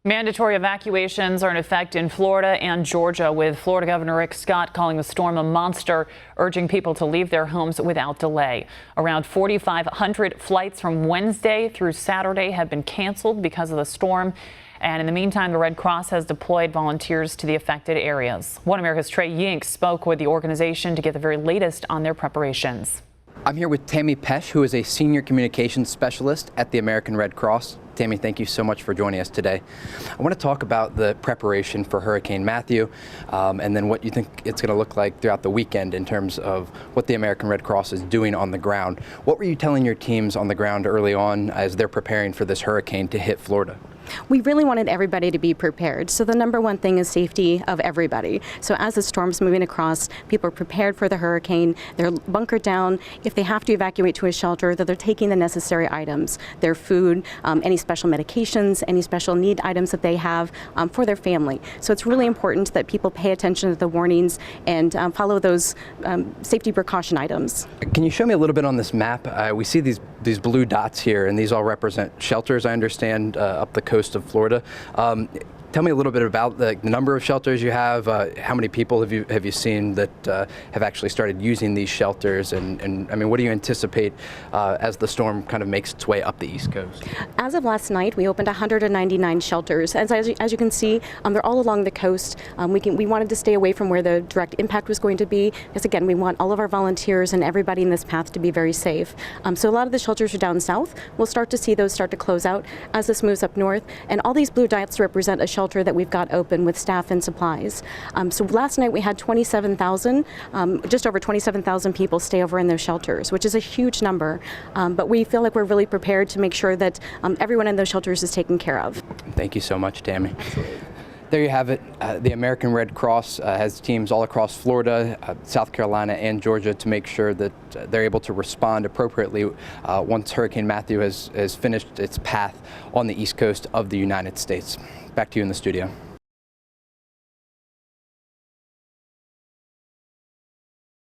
Mandatory evacuations are in effect in Florida and Georgia, with Florida Governor Rick Scott calling the storm a monster, urging people to leave their homes without delay. Around 4,500 flights from Wednesday through Saturday have been canceled because of the storm. And in the meantime, the Red Cross has deployed volunteers to the affected areas. One America's Trey Yingst spoke with the organization to get the very latest on their preparations. I'm here with Tammie Pech, who is a senior communications specialist at the American Red Cross. Tammie, thank you so much for joining us today. I want to talk about the preparation for Hurricane Matthew and then what you think it's going to look like throughout the weekend in terms of what the American Red Cross is doing on the ground. What were you telling your teams on the ground early on as they're preparing for this hurricane to hit Florida? We really wanted everybody to be prepared. So the number one thing is safety of everybody. So as the storm's moving across, people are prepared for the hurricane. They're bunkered down. If they have to evacuate to a shelter, that they're taking the necessary items, their food, any special medications, any special need items that they have for their family. So it's really important that people pay attention to the warnings and follow those safety precaution items. Can you show me a little bit on this map? We see these blue dots here, and these all represent shelters, I understand, up the coast of Florida. Tell me a little bit about the number of shelters you have. How many people have you seen that have actually started using these shelters? And I mean, what do you anticipate as the storm kind of makes its way up the East Coast? As of last night, we opened 199 shelters. As you can see, they're all along the coast. We wanted to stay away from where the direct impact was going to be, because again, we want all of our volunteers and everybody in this path to be very safe. So a lot of the shelters are down south. We'll start to see those start to close out as this moves up north. And all these blue dots represent a shelter that we've got open with staff and supplies. So last night we had 27,000, just over 27,000 people stay over in those shelters, which is a huge number. But we feel like we're really prepared to make sure that everyone in those shelters is taken care of. Thank you so much, Tammie. There you have it. The American Red Cross has teams all across Florida, South Carolina, and Georgia to make sure that they're able to respond appropriately once Hurricane Matthew has finished its path on the East Coast of the United States. Back to you in the studio.